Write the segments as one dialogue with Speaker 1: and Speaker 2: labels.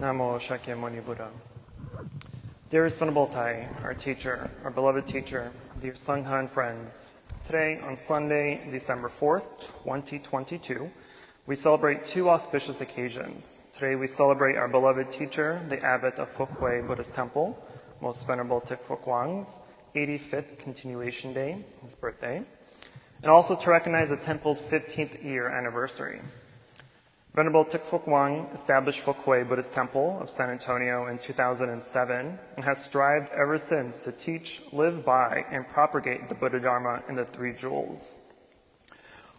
Speaker 1: Namo Shakyamuni Buddha. Dearest Venerable Tai, our teacher, our beloved teacher, dear Sangha and friends, today on Sunday, December 4th, 2022, we celebrate two auspicious occasions. Today we celebrate our beloved teacher, the Abbot of Fukway Buddhist Temple, Most Venerable Thich Phuc Quang's 85th continuation day, his birthday, and also to recognize the temple's 15th year anniversary. Venerable Thich Phuc Quang established Fukway Buddhist Temple of San Antonio in 2007 and has strived ever since to teach, live by, and propagate the Buddha Dharma in the Three Jewels.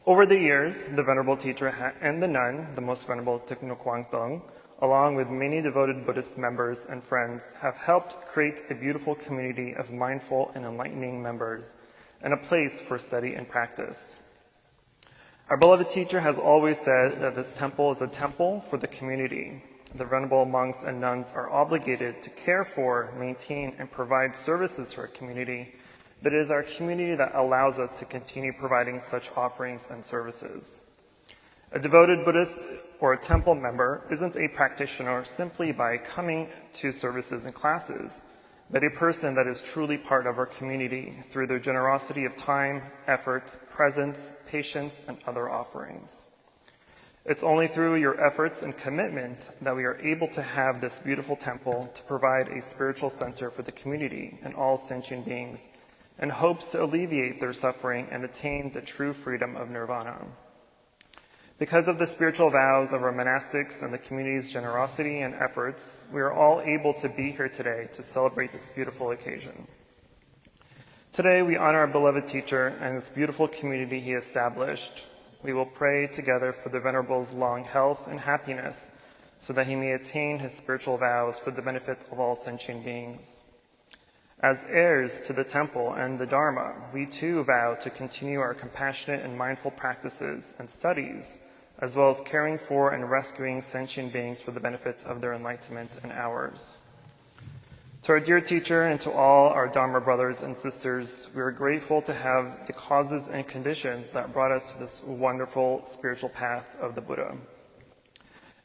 Speaker 1: Over the years, the Venerable Teacher and the nun, the Most Venerable Thich Phuc Quang Thong, along with many devoted Buddhist members and friends, have helped create a beautiful community of mindful and enlightening members and a place for study and practice. Our beloved teacher has always said that this temple is a temple for the community. The venerable monks and nuns are obligated to care for, maintain, and provide services to our community, but it is our community that allows us to continue providing such offerings and services. A devoted Buddhist or a temple member isn't a practitioner simply by coming to services and classes, but a person that is truly part of our community through their generosity of time, effort, presence, patience, and other offerings. It's only through your efforts and commitment that we are able to have this beautiful temple to provide a spiritual center for the community and all sentient beings, and hopes to alleviate their suffering and attain the true freedom of nirvana. Because of the spiritual vows of our monastics and the community's generosity and efforts, we are all able to be here today to celebrate this beautiful occasion. Today, we honor our beloved teacher and this beautiful community he established. We will pray together for the Venerable's long health and happiness so that he may attain his spiritual vows for the benefit of all sentient beings. As heirs to the temple and the Dharma, we too vow to continue our compassionate and mindful practices and studies, as well as caring for and rescuing sentient beings for the benefit of their enlightenment and ours. To our dear teacher and to all our Dharma brothers and sisters, we are grateful to have the causes and conditions that brought us to this wonderful spiritual path of the Buddha.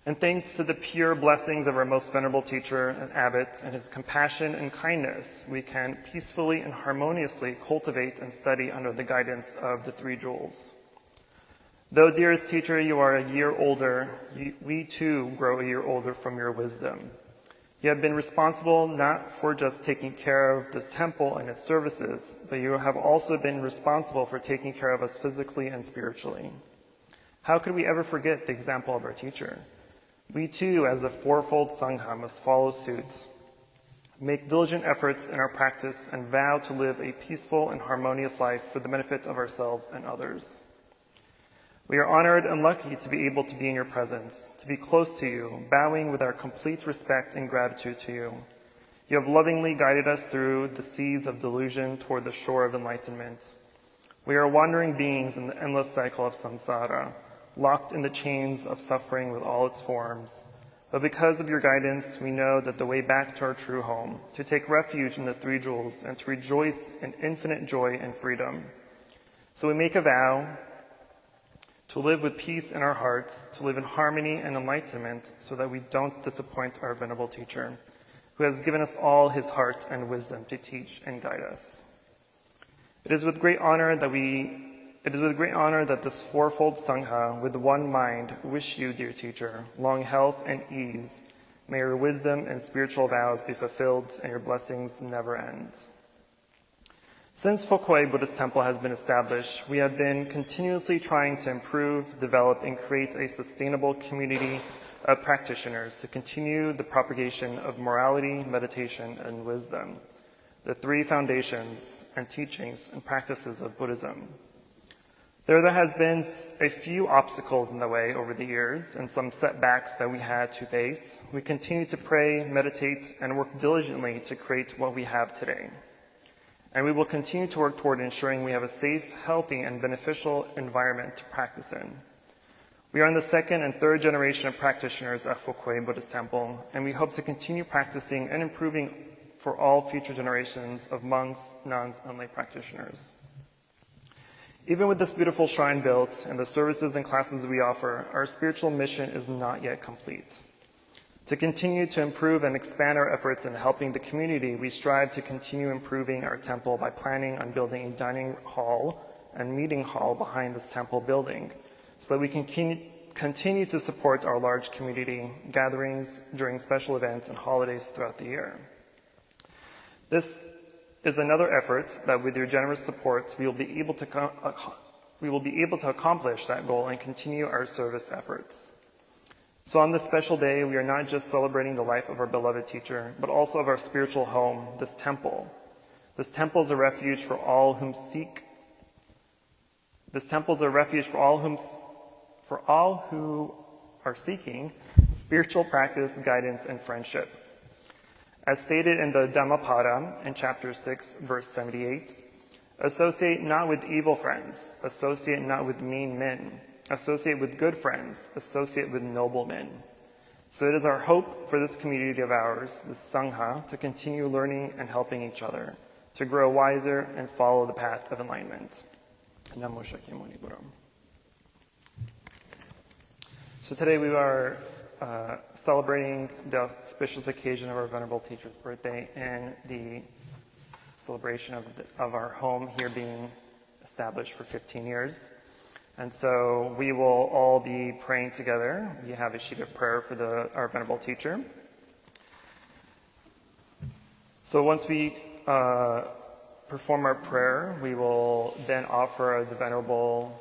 Speaker 1: And thanks to the pure blessings of our most venerable teacher and abbot and his compassion and kindness, we can peacefully and harmoniously cultivate and study under the guidance of the Three Jewels. Though, dearest teacher, you are a year older, we too grow a year older from your wisdom. You have been responsible not for just taking care of this temple and its services, but you have also been responsible for taking care of us physically and spiritually. How could we ever forget the example of our teacher? We too, as a fourfold Sangha, must follow suit, make diligent efforts in our practice, and vow to live a peaceful and harmonious life for the benefit of ourselves and others. We are honored and lucky to be able to be in your presence, to be close to you, bowing with our complete respect and gratitude to you. You have lovingly guided us through the seas of delusion toward the shore of enlightenment. We are wandering beings in the endless cycle of samsara, locked in the chains of suffering with all its forms. But because of your guidance, we know that the way back to our true home, to take refuge in the Three Jewels, and to rejoice in infinite joy and freedom. So we make a vow to live with peace in our hearts, to live in harmony and enlightenment, so that we don't disappoint our venerable teacher, who has given us all his heart and wisdom to teach and guide us. It is with great honor that this fourfold Sangha, with one mind, wish you, dear teacher, long health and ease. May your wisdom and spiritual vows be fulfilled and your blessings never end. Since Fukway Buddhist Temple has been established, we have been continuously trying to improve, develop, and create a sustainable community of practitioners to continue the propagation of morality, meditation, and wisdom, the three foundations and teachings and practices of Buddhism. There has been a few obstacles in the way over the years and some setbacks that we had to face. We continue to pray, meditate, and work diligently to create what we have today. And we will continue to work toward ensuring we have a safe, healthy, and beneficial environment to practice in. We are in the second and third generation of practitioners at Fukway Buddhist Temple, and we hope to continue practicing and improving for all future generations of monks, nuns, and lay practitioners. Even with this beautiful shrine built and the services and classes we offer, our spiritual mission is not yet complete. To continue to improve and expand our efforts in helping the community, we strive to continue improving our temple by planning on building a dining hall and meeting hall behind this temple building so that we can continue to support our large community gatherings during special events and holidays throughout the year. This is another effort that with your generous support, we will be able to accomplish that goal and continue our service efforts. So on this special day, we are not just celebrating the life of our beloved teacher, but also of our spiritual home, this temple. This temple is a refuge for all whom seek. This temple is a refuge for all who are seeking spiritual practice, guidance, and friendship. As stated in the Dhammapada in chapter 6, verse 78, associate not with evil friends, associate not with mean men, associate with good friends, associate with noble men. So it is our hope for this community of ours, the Sangha, to continue learning and helping each other, to grow wiser and follow the path of enlightenment. Namo Shakyamuni Buddha. So today we are celebrating the auspicious occasion of our Venerable Teacher's birthday and the celebration of our home here being established for 15 years. And so we will all be praying together. We have a sheet of prayer for our Venerable Teacher. So once we perform our prayer, we will then offer the Venerable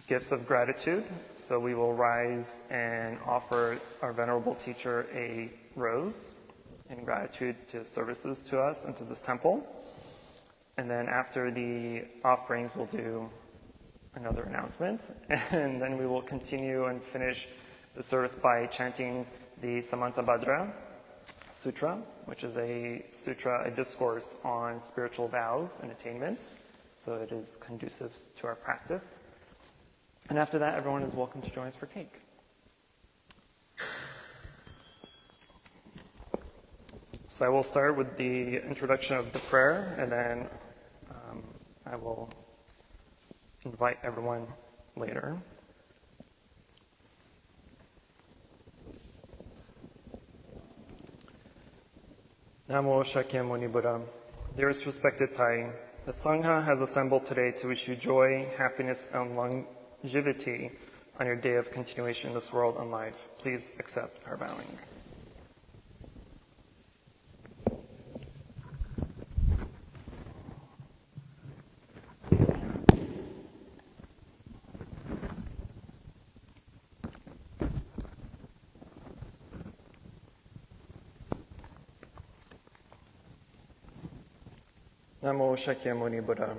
Speaker 1: gifts of gratitude. So we will rise and offer our Venerable Teacher a rose in gratitude to his services to us and to this temple. And then after the offerings, we'll do another announcement. And then we will continue and finish the service by chanting the Samantabhadra Sutra, which is a sutra, a discourse on spiritual vows and attainments. So it is conducive to our practice. And after that, everyone is welcome to join us for cake. So I will start with the introduction of the prayer, and then I will invite everyone later. Namo Shakyamuni Buddha. Dearest respected Thai, the Sangha has assembled today to wish you joy, happiness, and longevity on your day of continuation in this world and life. Please accept our bowing. Namo Shakyamuni Buddha.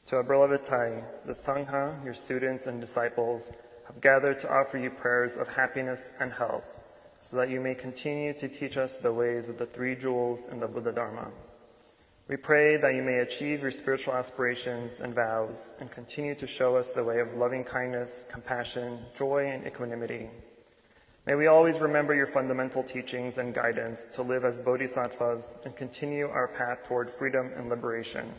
Speaker 1: To our beloved Thai, the Sangha, your students and disciples, have gathered to offer you prayers of happiness and health, so that you may continue to teach us the ways of the three jewels in the Buddha Dharma. We pray that you may achieve your spiritual aspirations and vows and continue to show us the way of loving kindness, compassion, joy, and equanimity. May we always remember your fundamental teachings and guidance to live as bodhisattvas and continue our path toward freedom and liberation.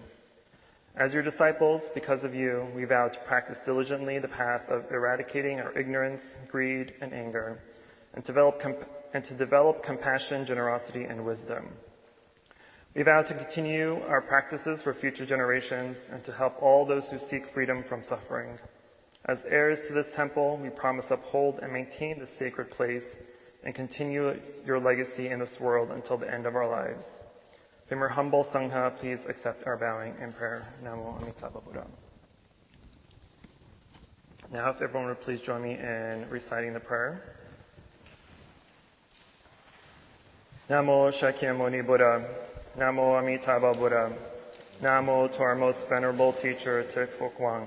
Speaker 1: As your disciples, because of you, we vow to practice diligently the path of eradicating our ignorance, greed, and anger, and to develop compassion, generosity, and wisdom. We vow to continue our practices for future generations and to help all those who seek freedom from suffering. As heirs to this temple, we promise to uphold and maintain this sacred place and continue your legacy in this world until the end of our lives. From your humble Sangha, please accept our bowing and prayer. Namo Amitabha Buddha. Now, if everyone would please join me in reciting the prayer. Namo Shakyamuni Buddha. Namo Amitabha Buddha. Namo to our most venerable teacher, Tekfo Kwang.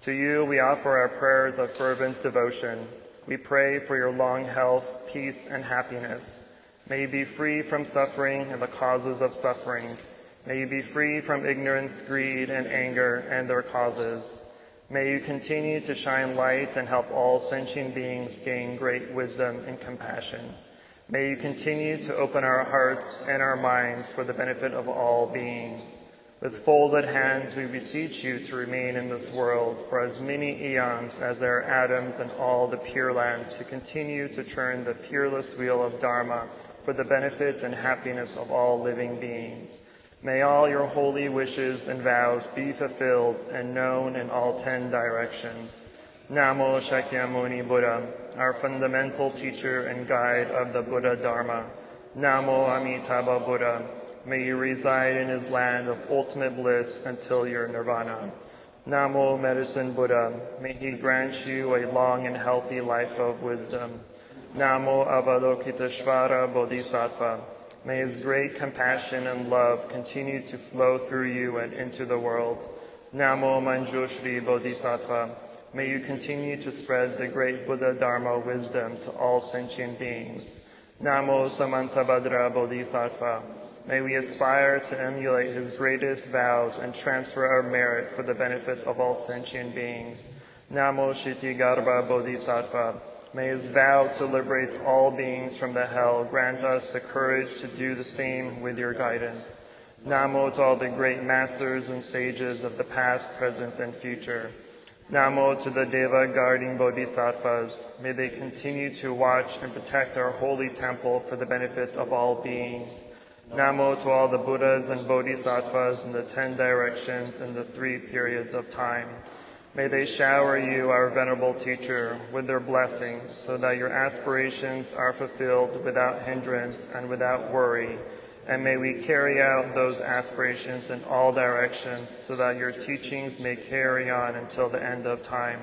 Speaker 1: To you we offer our prayers of fervent devotion. We pray for your long health, peace, and happiness. May you be free from suffering and the causes of suffering. May you be free from ignorance, greed, and anger and their causes. May you continue to shine light and help all sentient beings gain great wisdom and compassion. May you continue to open our hearts and our minds for the benefit of all beings. With folded hands, we beseech you to remain in this world for as many eons as there are atoms in all the Pure Lands, to continue to turn the peerless wheel of Dharma for the benefit and happiness of all living beings. May all your holy wishes and vows be fulfilled and known in all 10 directions. Namo Shakyamuni Buddha, our fundamental teacher and guide of the Buddha Dharma. Namo Amitabha Buddha, may you reside in his land of ultimate bliss until your nirvana. Namo Medicine Buddha, may he grant you a long and healthy life of wisdom. Namo Avalokiteshvara Bodhisattva, may his great compassion and love continue to flow through you and into the world. Namo Manjushri Bodhisattva, may you continue to spread the great Buddha Dharma wisdom to all sentient beings. Namo Samantabhadra Bodhisattva, may we aspire to emulate his greatest vows and transfer our merit for the benefit of all sentient beings. Namo Shittigarbha Bodhisattva, may his vow to liberate all beings from the hell grant us the courage to do the same with your guidance. Namo to all the great masters and sages of the past, present, and future. Namo to the Deva guarding Bodhisattvas. May they continue to watch and protect our holy temple for the benefit of all beings. Namo to all the Buddhas and Bodhisattvas in the 10 directions and the 3 periods of time. May they shower you, our venerable teacher, with their blessings so that your aspirations are fulfilled without hindrance and without worry. And may we carry out those aspirations in all directions so that your teachings may carry on until the end of time.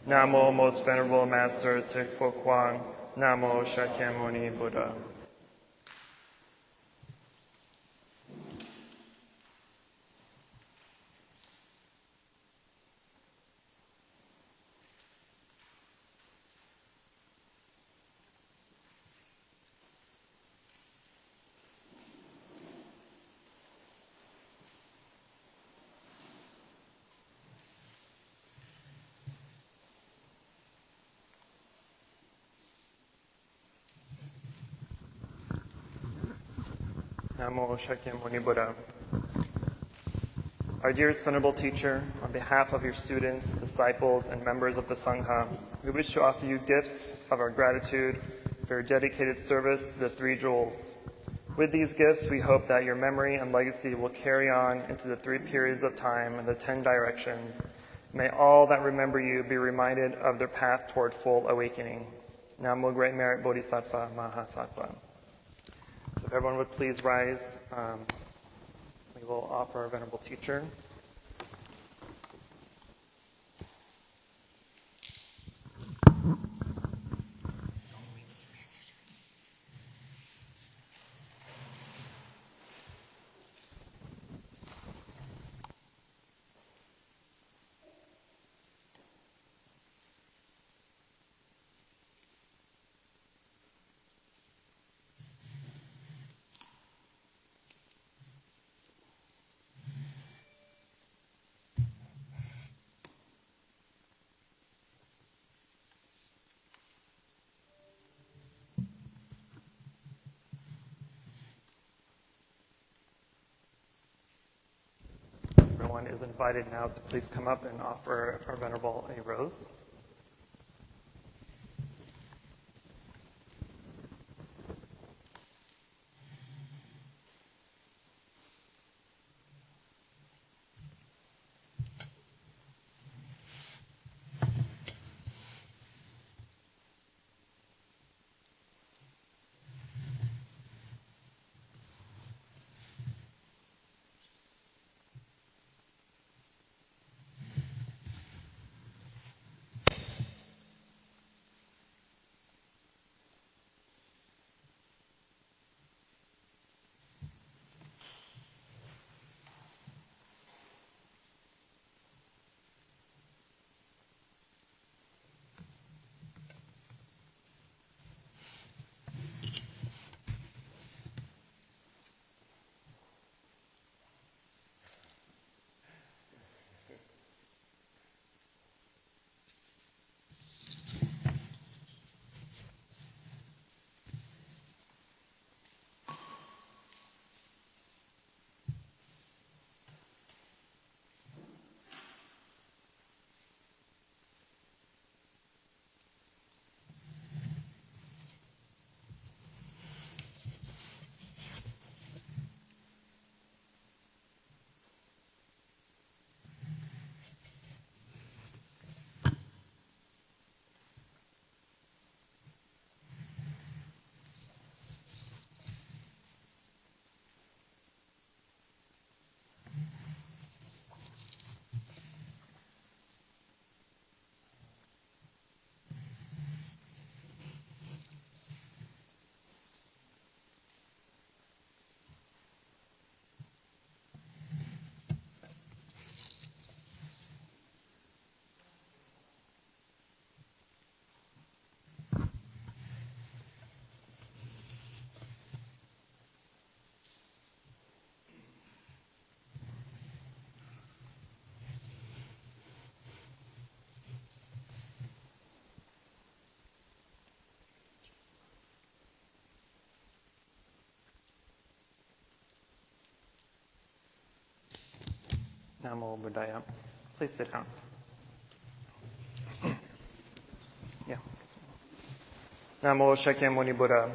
Speaker 1: Namo Most Venerable Master Tekfo Kwang. Namo Shakyamuni Buddha. Namo Shakyamuni Buddha. Our dearest Venerable Teacher, on behalf of your students, disciples, and members of the Sangha, we wish to offer you gifts of our gratitude for your dedicated service to the 3 jewels. With these gifts, we hope that your memory and legacy will carry on into the 3 periods of time and the 10 directions. May all that remember you be reminded of their path toward full awakening. Namo Great Merit Bodhisattva Mahasattva. So if everyone would please rise, we will offer our Venerable Teacher. Everyone is invited now to please come up and offer our Venerable a rose. Namo Buddhaya. Please sit down. Yeah. Namo Shakyamuni Buddha.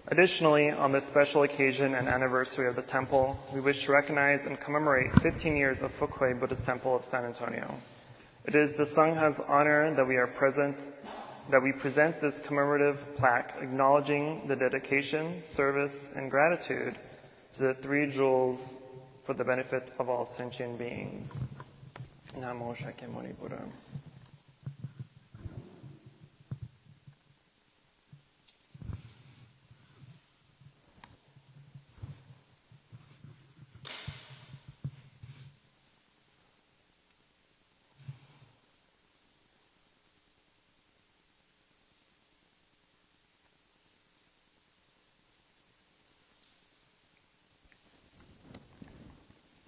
Speaker 1: Additionally, on this special occasion and anniversary of the temple, we wish to recognize and commemorate 15 years of Fukwei Buddhist Temple of San Antonio. It is the Sangha's honor that we present this commemorative plaque acknowledging the dedication, service, and gratitude to the three jewels for the benefit of all sentient beings. Namo Shakyamuni Buddha.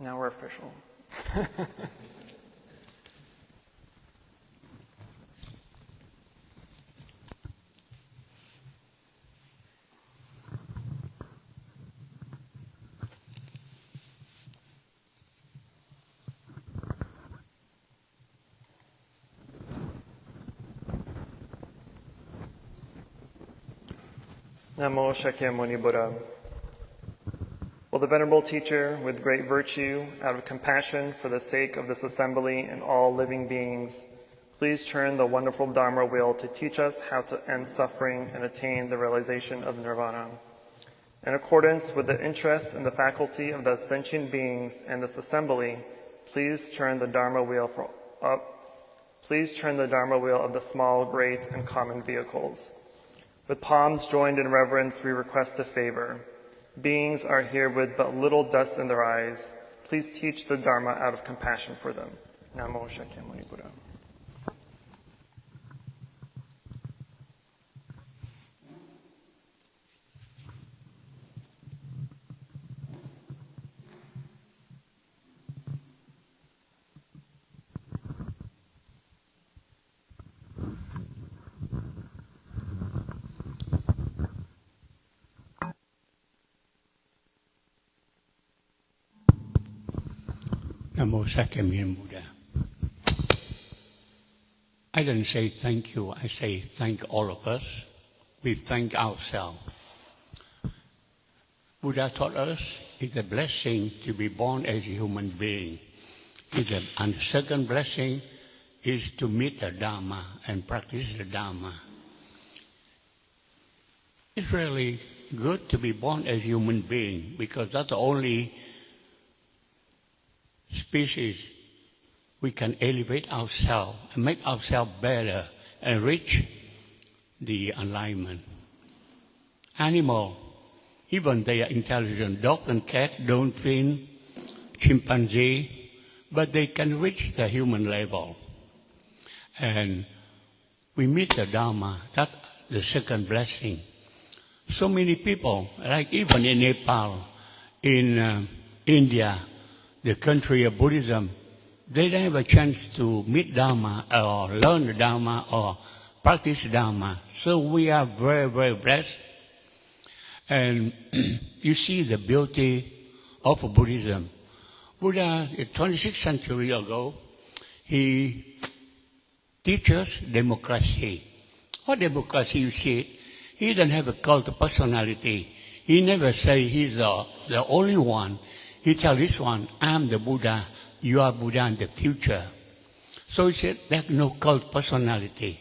Speaker 1: Now we're official. Namo Shakyamuni Buddha. Will the Venerable Teacher, with great virtue, out of compassion for the sake of this assembly and all living beings, please turn the wonderful Dharma wheel to teach us how to end suffering and attain the realization of nirvana. In accordance with the interests and the faculty of the sentient beings and this assembly, please turn the Dharma wheel of the small, great, and common vehicles. With palms joined in reverence, we request a favor. Beings are here with but little dust in their eyes. Please teach the Dharma out of compassion for them. Namo Shakyamuni Buddha.
Speaker 2: Namo Shakyamuni Buddha. I don't say thank you, I say thank all of us. We thank ourselves. Buddha taught us it's a blessing to be born as a human being. And the second blessing is to meet the Dharma and practice the Dharma. It's really good to be born as a human being because that's the only species we can elevate ourselves and make ourselves better and reach the enlightenment. Animal, even they are intelligent. Dog and cat, dolphin, chimpanzee, but they can reach the human level. And we meet the Dharma, that's the second blessing. So many people, like even in Nepal, in India, the country of Buddhism, they don't have a chance to meet Dharma or learn the Dharma or practice Dharma. So we are very, very blessed. And you see the beauty of Buddhism. Buddha, 26th century ago, he teaches democracy. What democracy you see? He doesn't have a cult of personality. He never say he's the only one. He tells this one, I'm the Buddha, you are Buddha in the future. So he said, there's no cult personality.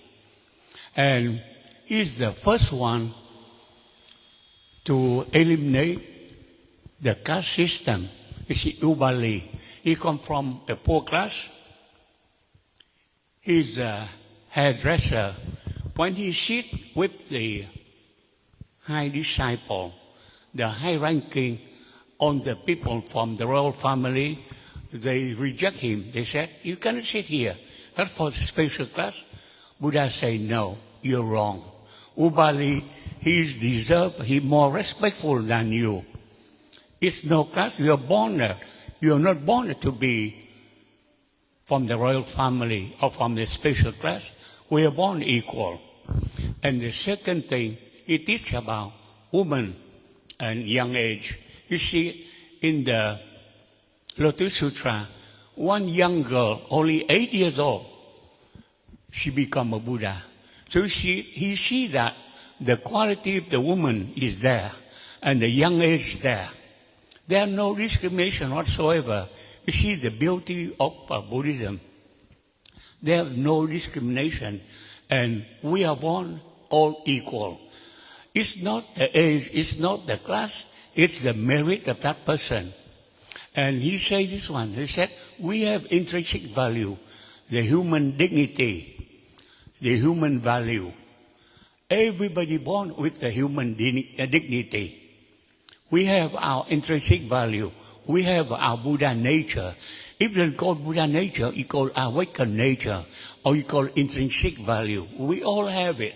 Speaker 2: And he's the first one to eliminate the caste system. You see, Ubali, he comes from a poor class. He's a hairdresser. When he sits with the high disciple, the high ranking on the people from the royal family, they reject him. They said, you cannot sit here. That's for the special class. Buddha said, no, you're wrong. Ubali, he's more respectful than you. It's no class. You're born there. You're not born to be from the royal family or from the special class. We are born equal. And the second thing, he teaches about women and young age. You see, in the Lotus Sutra, One young girl, only 8 years old, she become a Buddha. So he see that the quality of the woman is there and the young age there. There are no discrimination whatsoever. You see the beauty of Buddhism. There is no discrimination, and we are born all equal. It's not the age, it's not the class, it's the merit of that person. And he said this one, he said, we have intrinsic value, the human dignity, the human value. Everybody born with the human dignity. We have our intrinsic value. We have our Buddha nature. If you don't call Buddha nature, you call awakened nature, or you call intrinsic value. We all have it.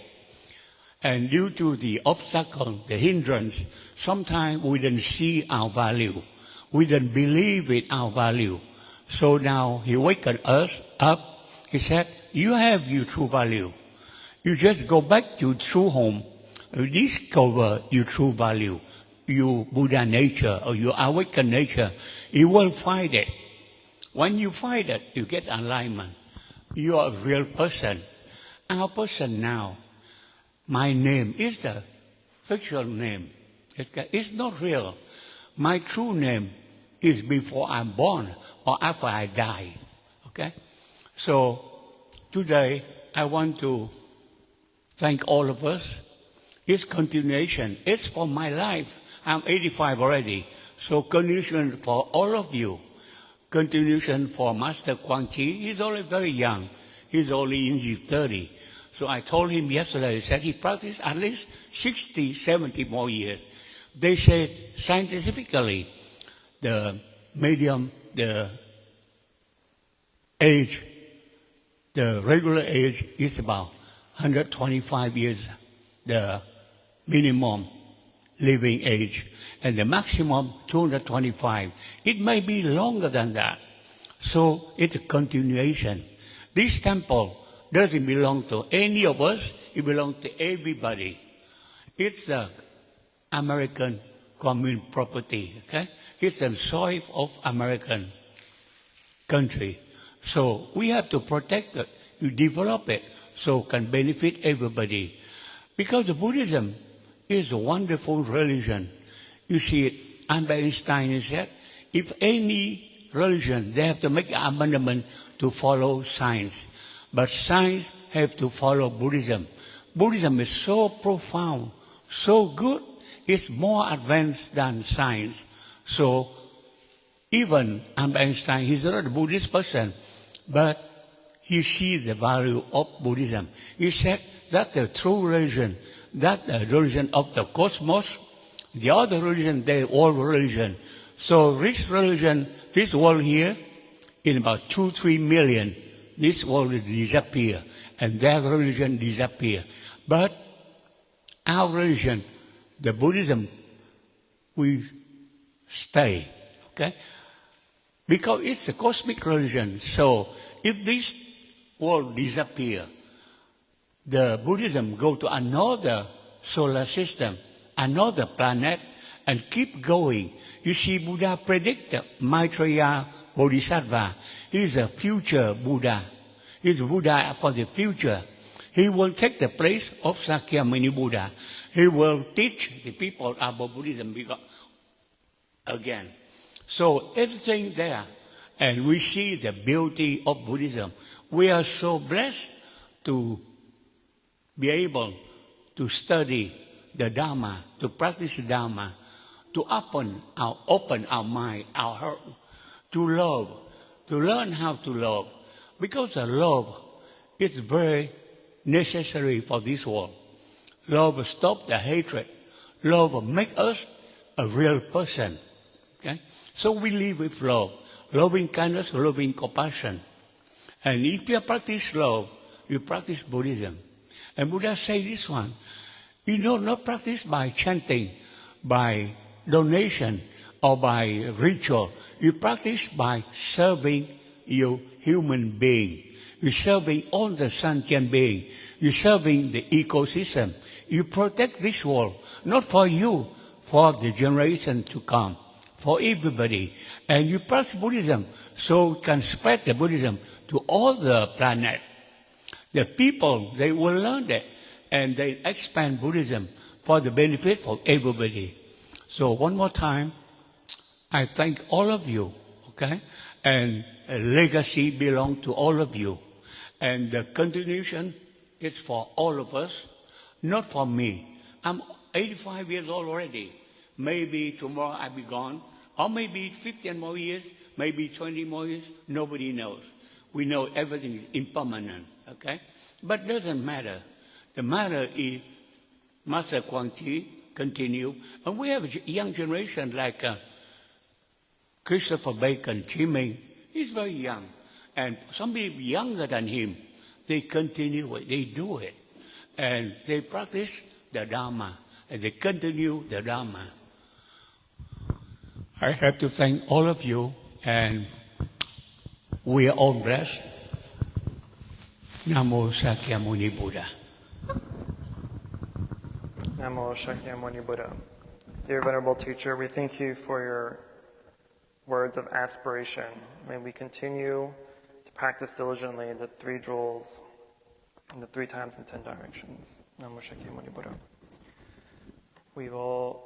Speaker 2: And due to the obstacle, the hindrance, sometimes we don't see our value. We don't believe in our value. So now he wakened us up. He said, you have your true value. You just go back to your true home. You discover your true value, your Buddha nature or your awakened nature. You will find it. When you find it, you get alignment. You are a real person. Our person now, my name is the fictional name. It's not real. My true name is before I'm born or after I die. Okay? So today I want to thank all of us. It's continuation. It's for my life. I'm 85 already. So continuation for all of you. Continuation for Master Quang Chi. He's only very young. He's only in his 30s. So I told him yesterday, he said he practiced at least 60, 70 more years. They said scientifically, the medium, the age, the regular age is about 125 years, the minimum living age, and the maximum 225. It may be longer than that. So it's a continuation. This temple doesn't belong to any of us. It belongs to everybody. It's the American commune property. Okay? It's the soil of American country. So we have to protect it, to develop it, so it can benefit everybody. Because the Buddhism is a wonderful religion. You see it, Einstein said, if any religion, they have to make an amendment to follow science. But science have to follow Buddhism. Buddhism is so profound, so good, it's more advanced than science. So even Einstein, he's not a Buddhist person, but he sees the value of Buddhism. He said that the true religion, that the religion of the cosmos, the other religion, they all religion. So this religion, this world here, in about 2-3 million, this world will disappear, and that religion disappear. But our religion, the Buddhism, we stay, okay? Because it's a cosmic religion. So if this world disappear, the Buddhism go to another solar system, another planet, and keep going. You see, Buddha predicted Maitreya Bodhisattva. He's a future Buddha. He's a Buddha for the future. He will take the place of Sakyamuni Buddha. He will teach the people about Buddhism again. So everything there, and we see the beauty of Buddhism. We are so blessed to be able to study the Dharma, to practice the Dharma, to open our mind, our heart, to love, to learn how to love. Because the love is very necessary for this world. Love stops the hatred. Love makes us a real person. Okay? So we live with love, loving kindness, loving compassion. And if you practice love, you practice Buddhism. And Buddha say this one, you do not practice by chanting, by donation, or by ritual. You practice by serving your human being. You're serving all the sentient beings. You're serving the ecosystem. You protect this world, not for you, for the generation to come, for everybody. And you practice Buddhism so you can spread the Buddhism to all the planet. The people, they will learn that and they expand Buddhism for the benefit for everybody. So one more time, I thank all of you, okay? And a legacy belongs to all of you. And the continuation is for all of us, not for me. I'm 85 years old already. Maybe tomorrow I'll be gone. Or maybe 15 more years, maybe 20 more years. Nobody knows. We know everything is impermanent, okay? But it doesn't matter. The matter is Master Kuang Ti continue. And we have a young generation like Christopher Bacon, Chi Ming. He's very young. And some people younger than him, they continue it, they do it. And they practice the Dharma. And they continue the Dharma. I have to thank all of you. And we are all blessed. Namo Sakyamuni Buddha.
Speaker 1: Namo Shakyamuni Buddha. Dear Venerable Teacher, we thank you for your words of aspiration. May we continue to practice diligently the 3 jewels and the 3 times in 10 directions. Namo Shakyamuni Buddha. We will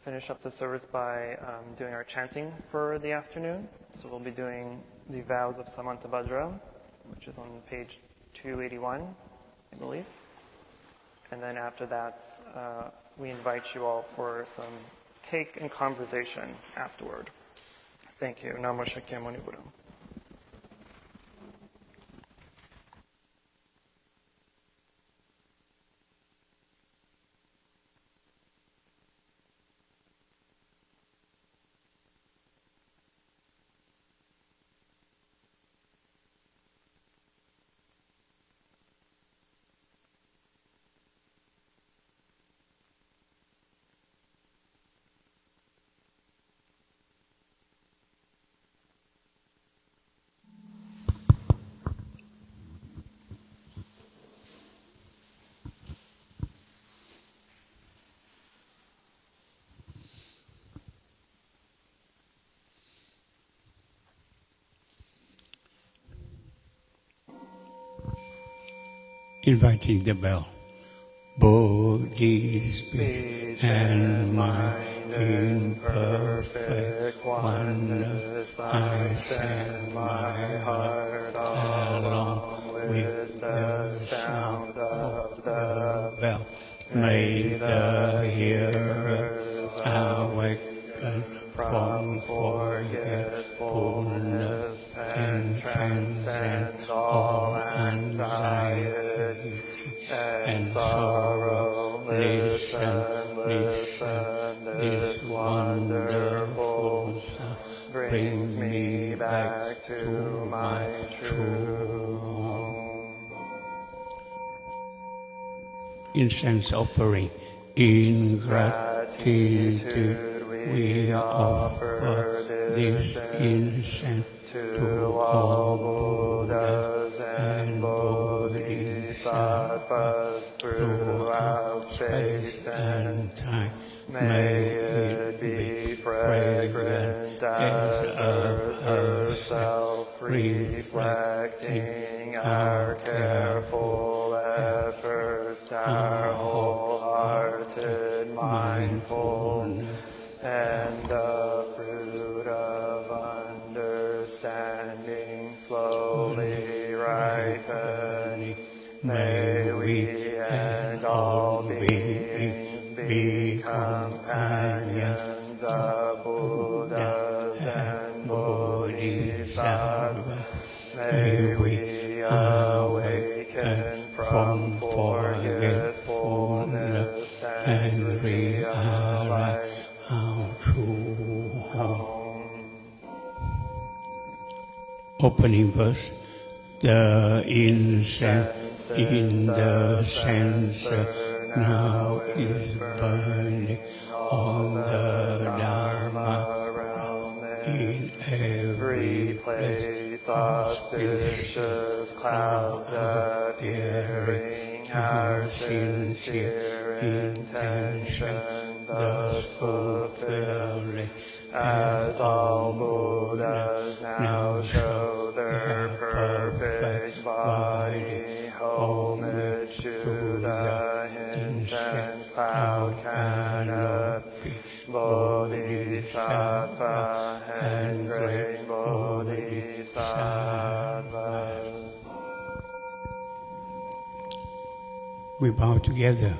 Speaker 1: finish up the service by doing our chanting for the afternoon. So we'll be doing the vows of Samantabhadra, which is on page 281, I believe. And then after that, we invite you all for some cake and conversation afterward. Thank you. Namo Shakyamuni Buddha.
Speaker 2: Inviting the bell. Bodhi, speech and mind in perfect oneness, I send my heart along with the sound of the bell. May the hearers awaken from forgetfulness and transcend all anxiety and sorrow. Listen, this wonderful sound brings me back to my true home. Incense offering. In gratitude we offer this incense to all Buddhas and Bodhisattvas throughout space and time. May it be fragrant as earth herself, reflecting our careful efforts, our wholehearted mindfulness, and the fruit of understanding slowly ripening. May we and all beings be companions of Buddhas and Bodhisattvas. May we awaken from forgetfulness and realize our true home. Opening verse. The incense in the censer now is burning on the Dharma realm. In every place auspicious clouds appearing, our sincere intention thus fulfilling,
Speaker 1: as all Buddhas now show their perfect body, homage to the incense cloud canopy, Bodhisattva and great Bodhisattvas.
Speaker 2: We bow together.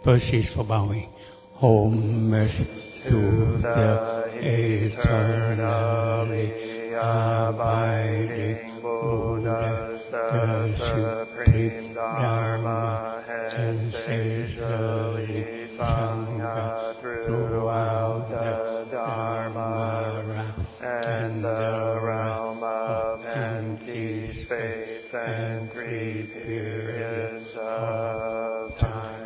Speaker 2: First is for bowing. Homage to the eternally abiding Buddhas, the supreme Dharma, and sagely Sangha throughout the Dharma and the realm of empty space and 3 periods of time.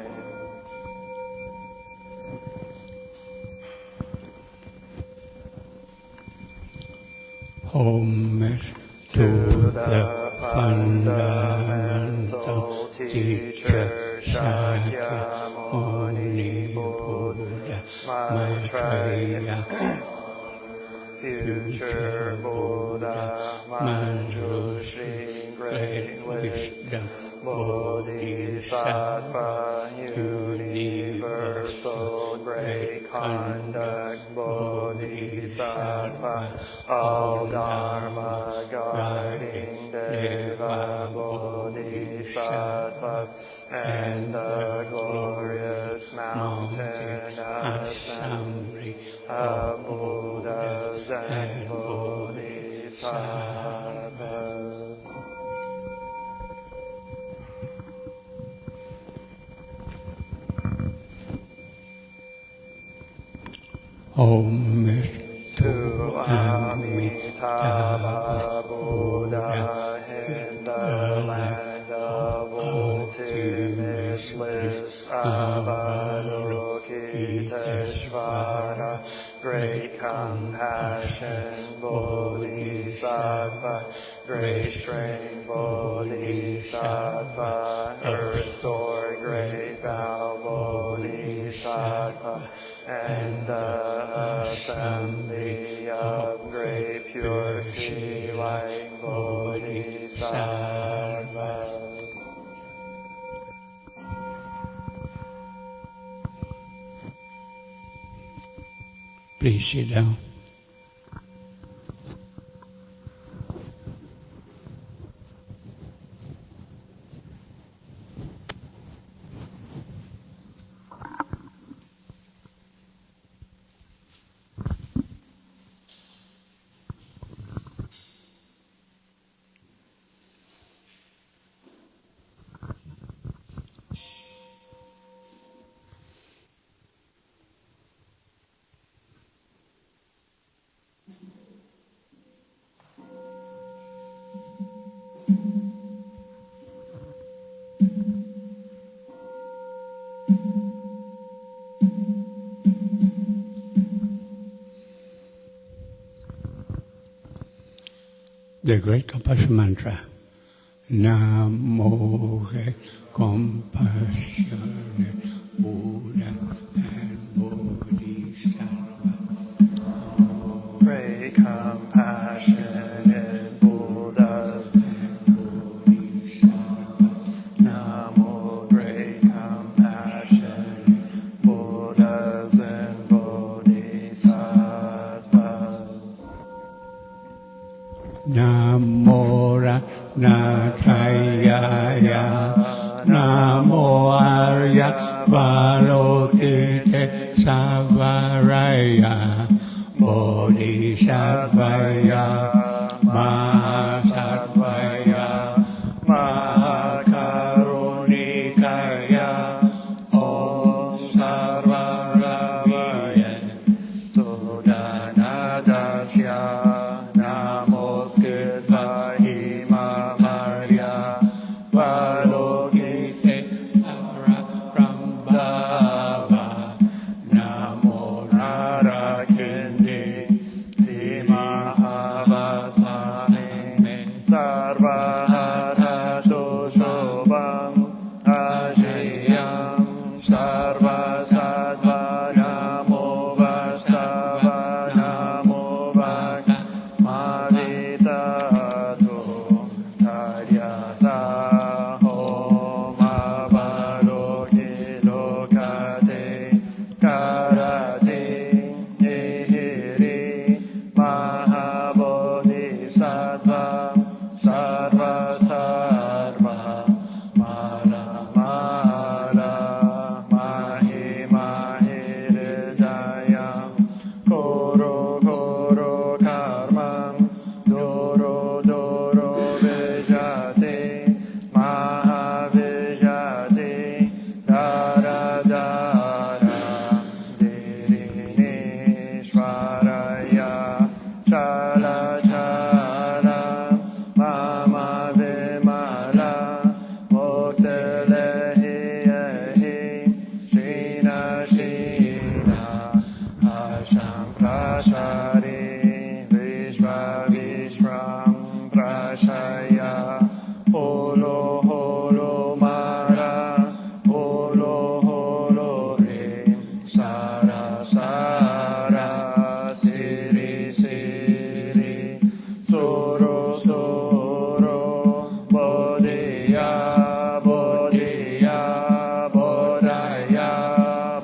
Speaker 2: Homage to the fundamental teacher Shakyamuni Buddha Maitreya, future Buddha Manjushri, great wisdom, Bodhisattva, universal great conduct, Bodhisattva, all Dharma guarding Deva Bodhisattvas, and the glorious mountain assembly of Buddhas and Bodhisattvas. Homage to Amitabha Buddha in the land of ultimate bliss, Avalokiteshvara, great compassion Bodhisattva, great strength Bodhisattva, restore great vow Bodhisattva, and the assembly of great pure sea-like Bodhisattvas. Please sit down. The great compassion mantra. Namo compassionate Buddha and Bodhisattva.
Speaker 1: Great compassionate Buddhas
Speaker 2: and Bodhisattva.
Speaker 1: Namo great compassionate Buddhas and Bodhisattvas.
Speaker 2: Namo Ratnatayaya, Namo Arya Valokite Savaraya, Bodhisattvaya, Mahasattvaya, Mahakarunikaya, Om Sarvaravaya, Sudanadasya, Namoskirtva Himamarya, Valokite Savarambhava, Namo Narakindi, Himahavasame, Sarvaharato Shobham, Ajayam, Sarvasattva, Namo Vastava, Namo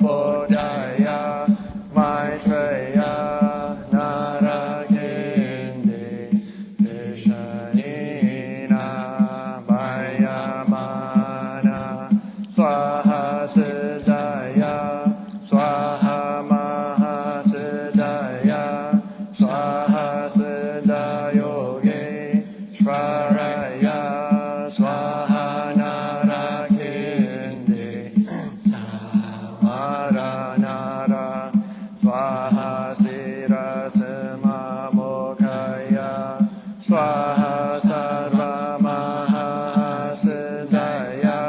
Speaker 1: Buddhaya, Buddhaya, Maitreya, Narakindi, Vishanina, Vayamana, Swaha Siddhaya, Swaha Maha Siddhaya, Swaha Siddhayoge, Shvaraya, Swaha Narakindi, Samara Nara, Swaha Sirasima Mokaya, Swaha Sarva Maha Siddhaya,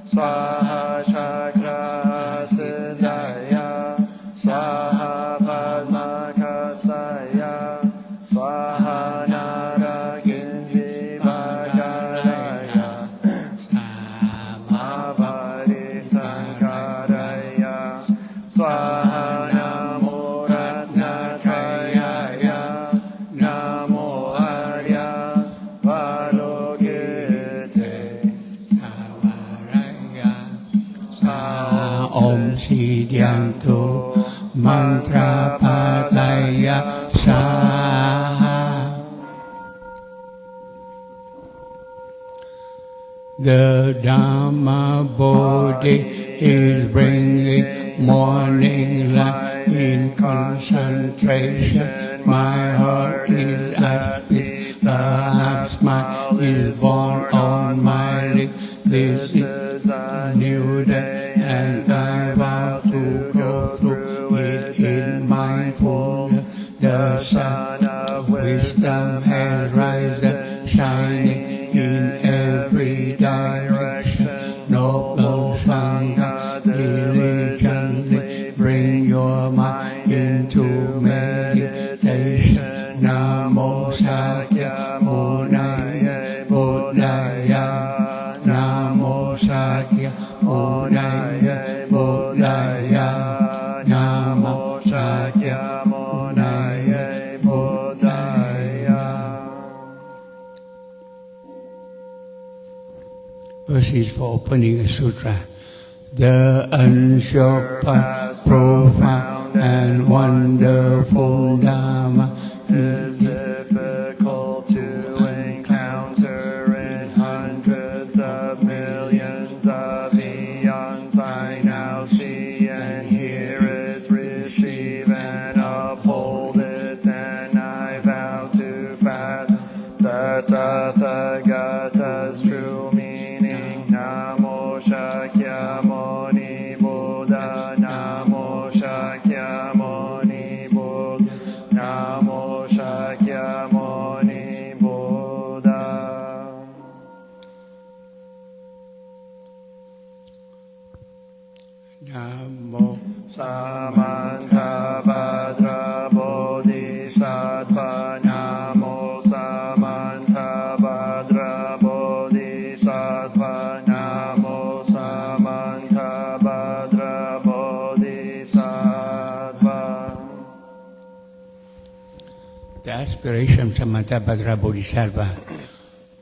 Speaker 1: Swaha Chakra Siddhaya, Swaha Padma Kasaya, Swaha Narakindi Vajaraya, Samavadi Sankaraya, Swaha Namo Ratnakayaya, Namo Arya Valokite, Savaraya, Sa
Speaker 2: Om Siddhyantu Mantra Padaya Saha. The Dhamma Bodhi is bringing morning light in concentration. My heart is at peace, the half smile is born on my lips. This is a new day, and I vow to go through it in mindfulness. The sun of wisdom has risen, shining in every direction. Noble Sangha, diligently bring your mind into meditation. Namo Sakyamuni Buddhaya, Namo Sakyamuni Buddhaya, Namo Sakyamuni Buddhaya. Verses for opening a sutra. The unsurpassed, profound, and wonderful Dhamma is difficult to encounter in hundreds of millions of eons. I now see and hear it, receive and uphold it, and I vow to fathom the Tathagata's true meaning. Namo Shakyamuni Buddha, Namo Shakyamuni Buddha, Namo Shakyamuni Buddha. Namo Samanta Bhadra Bodhisattva, Namo Samanta Bhadra Bodhisattva, Namo Samanta Bhadra Bodhisattva. The aspiration Samanta Bhadra Bodhisattva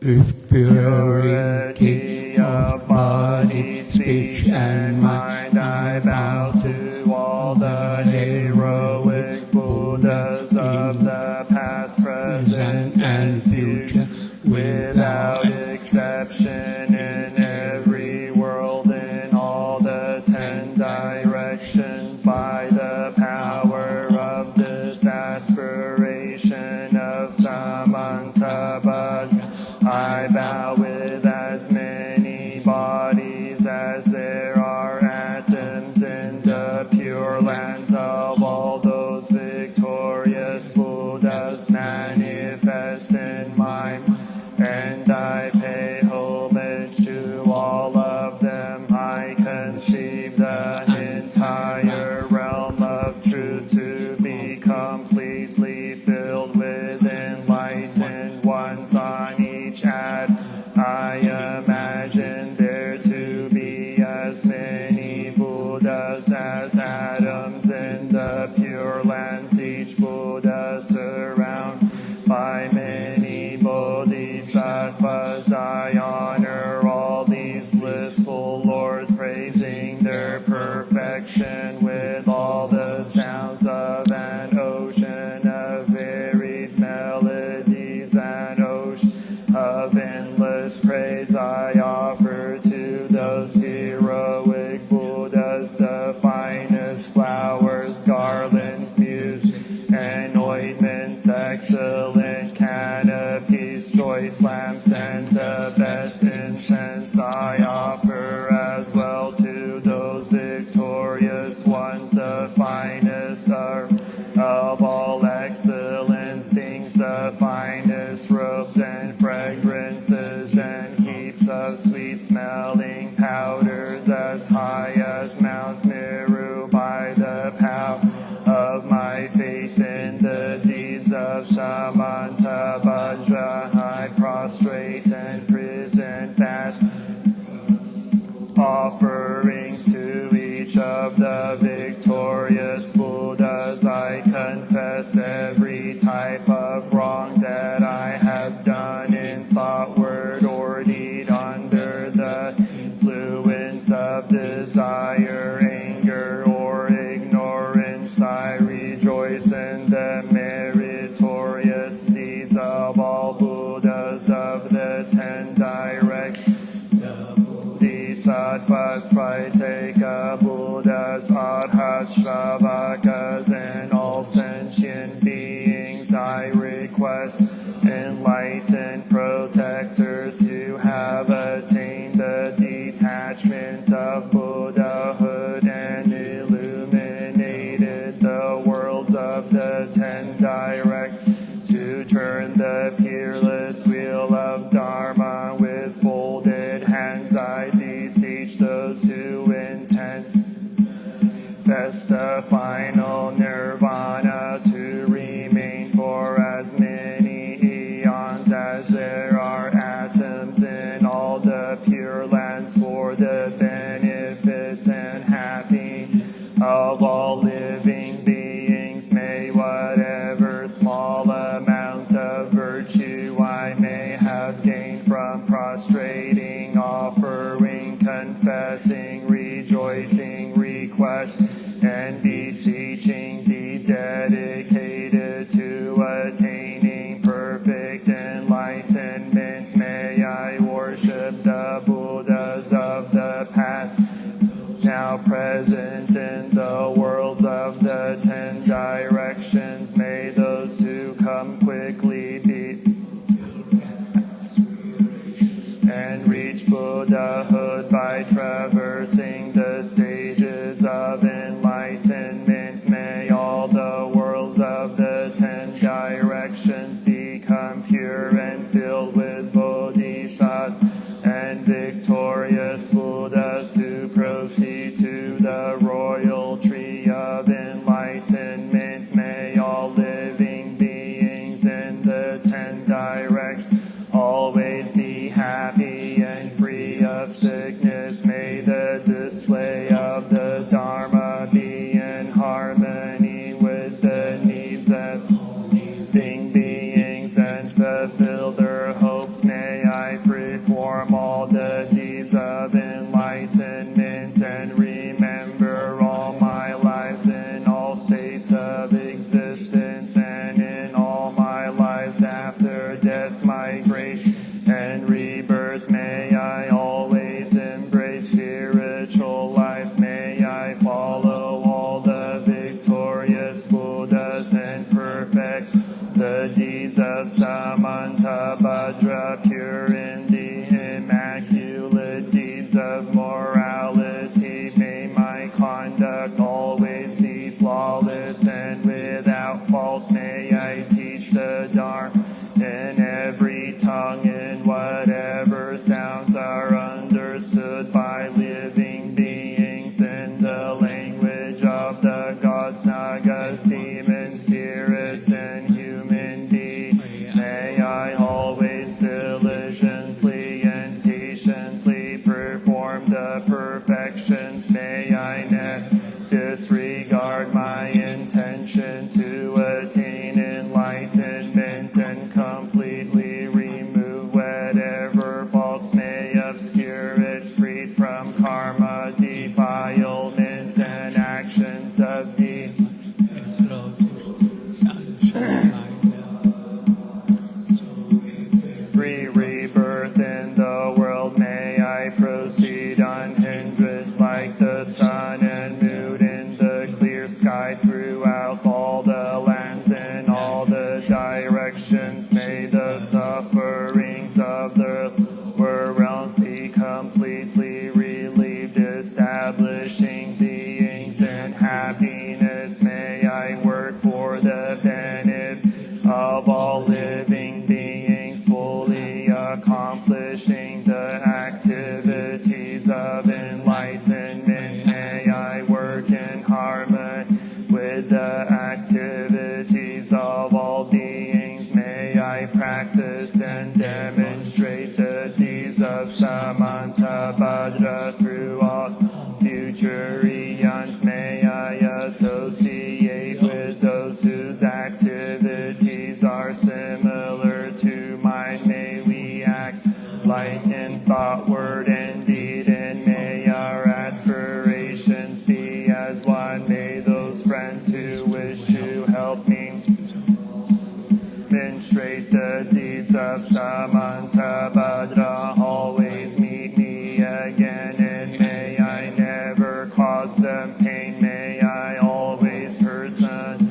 Speaker 2: with purity of body, speech and mind, I bow to all the heroic Buddhas of the past, present and future, without exception, in every world, in all the 10 directions, by the power of this aspiration of Samanta Bhadra, I bow with as many bodies as there are atoms in the pure lands of all those victorious Buddhas manifest in my mind, and I pay homage to all of them. I conceive the entire realm of truth to be completely filled with enlightened ones on each atom. I imagine there to be as many Buddhas as atoms in the pure lands, each Buddha surrounded by many bodhisattvas. I honor all these blissful lords, praising their perfect
Speaker 1: direction with all the sounds of an ocean of varied melodies, an ocean of endless praise. I offer to those heroic Buddhas the finest flowers, garlands, music, and ointments, excellent canopies, choice lamps, and the best incense. I offer as well to those victorious ones the finest of all excellent things, the finest robes and fragrances, and heaps of sweet-smelling powders as high as Mount Meru. By the power of my faith in the deeds of Samantabhadra, I prostrate and present fast offerings to each of the victorious Buddhas. I confess every type of wrong that I have done in thought, word, or deed under the influence of desire, anger, or ignorance. I rejoice in the meritorious deeds of all Buddhas of the 10 directions. Bodhisattvas, Priteka Buddhas, Arhats, Shravakas, and all sentient beings. I request enlightened protectors who have attained the detachment of Buddhahood and illuminated the worlds of the 10 directions, to turn the peerless wheel of Dharma with folded hands. I beseech those who intend manifest the final nirvana to remain for as many eons as there are atoms in all the pure lands, for the benefit and happiness of all living beings. May whatever small amount of virtue I may have gained from prostrating, offering, confessing, rejoicing, request, and beseeching be dedicated to attaining perfect enlightenment. May I worship the Buddhas of the past, now present in the worlds of the 10 directions. May those who come quickly be and reach Buddhahood by traversing the stages of enlightenment. May all the worlds of the 10 directions become pure and filled with Bodhisattvas and victorious Buddhas who proceed to the royal tree of enlightenment. May all living beings in the 10 directions always be happy and free of sickness. May the display of the Dharma be in harmony with the needs of living beings and fulfill their hopes. May I perform all the deeds of enlightenment and remember all my lives in all states of existence and in all my lives after death, migration, and rebirth. May I always embrace spiritual life. May I follow all the victorious Buddhas and perfect the deeds of Samantabhadra, pure in the immaculate deeds of morality. May my conduct always be flawless and without fault. May I teach the Dharma in every tongue, in whatever sounds are understood by living beings, in the language of the gods, nagas, demons, spirits, and human beings. May I always diligently and patiently perform the perfections. May I never disregard my intention to attain enlightenment and completely remove whatever faults may obscure it, freed from karma, defilement, and and pain, may I always person.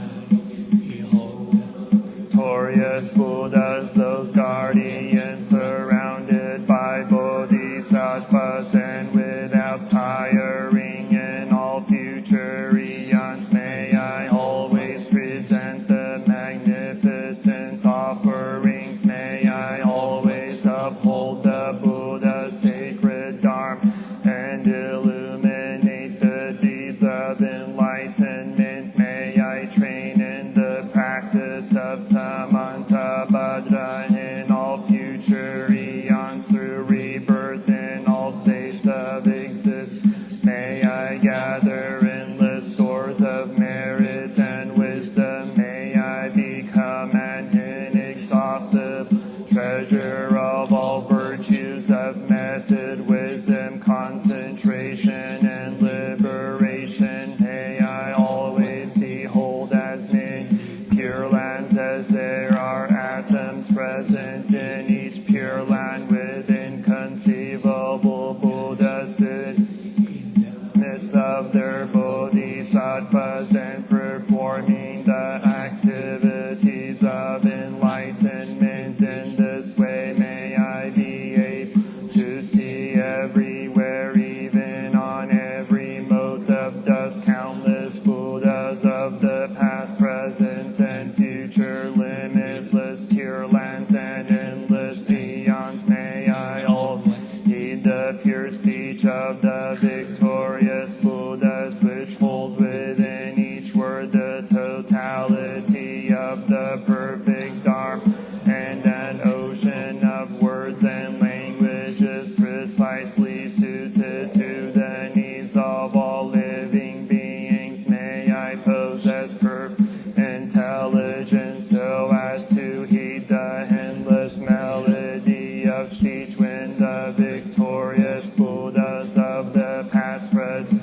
Speaker 1: Victorious Buddhas, those guardians surrounded by bodhisattvas, and without tiring in all future eons, may I always present the magnificent offerings. May I always uphold the Buddha's sacred dharma and illuminate the deeds of enlightenment. May I train in the practice of Samantabhadra in all future eons through rebirth in all states of existence. May I gather endless stores of merit and wisdom. May I become an inexhaustible treasure of all virtues of method, wisdom, concentration, and liberation. May I always behold as many pure lands as there are atoms present in each pure land, with inconceivable Buddhas in the midst of their bodhisattvas, and performing the activities of enlightenment. In this way, may I be able to see everywhere, even on every mote of dust, countless Buddhas of the past, present, and future, limitless pure lands and endless eons. May I always heed the pure speech of the victorious Buddhas, which holds within each word the totality of the perfect Dharma, and an ocean of words and languages precisely suited to the needs of all living beings. May I possess perfect intelligence so as to heed the endless melody of speech when the victorious Buddhas of the past, present,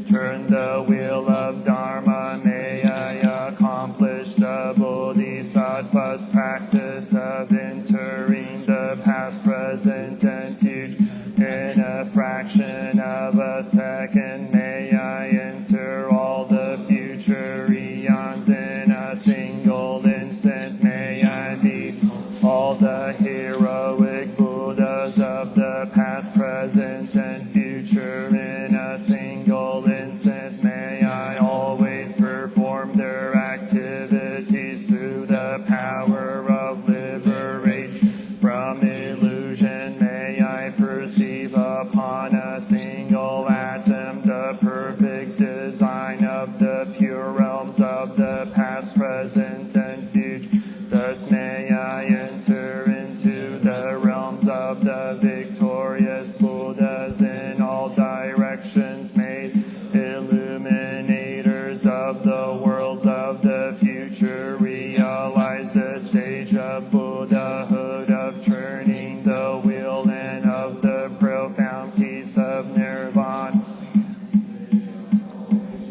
Speaker 1: turn the wheel of Dharma. May I accomplish the Bodhisattva's practice of entering the past, present, and future in a fraction of a second. May I enter all the future eons in a single instant. May I be all the heroic Buddhas of the past, present, and future in a single instant. May I always perform their activities through the power of liberation from illusion. May I perceive upon a single atom the perfect design of the pure realms of the past, present, and future. Thus may I enter into the realms of the victorious Buddhas in all directions, made illuminators of the worlds of the future. Realize the stage of Buddhahood, of turning the wheel, and of the profound peace of Nirvana.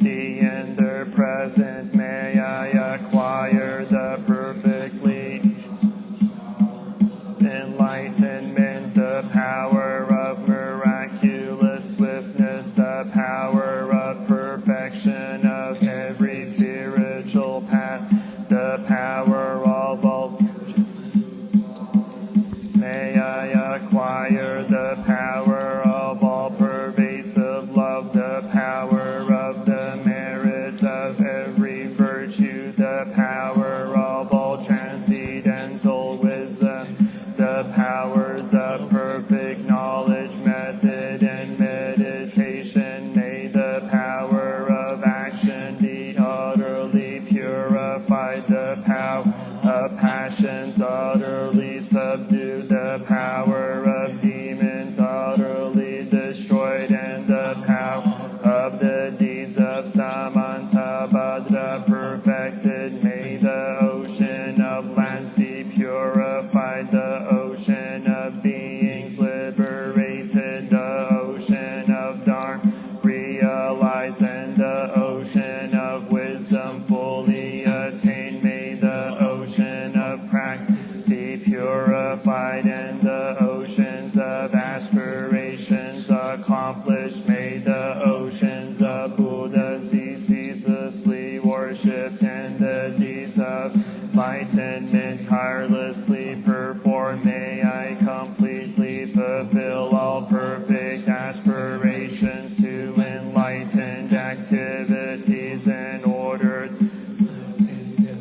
Speaker 1: In the present, may I acquire the perfectly enlightenment, the power of miraculous swiftness, the power of perfection of every spiritual path, the power of all. May I acquire the power of all pervasive love, the power of the merit of every virtue, the power of all transcendental wisdom, the powers of perfect knowledge, method, and meditation. May the power of action be utterly purified, the power of passions utterly subdued, the power of demons utterly destroyed, and the power of the deeds of Samantabhadra perfected. May the ocean of lands be purified, the ocean of beings liberated, the ocean of Dharma realized, and the ocean of wisdom fully attained. May the ocean of practice be purified, and the oceans of aspirations accomplished. May the oceans and activities in order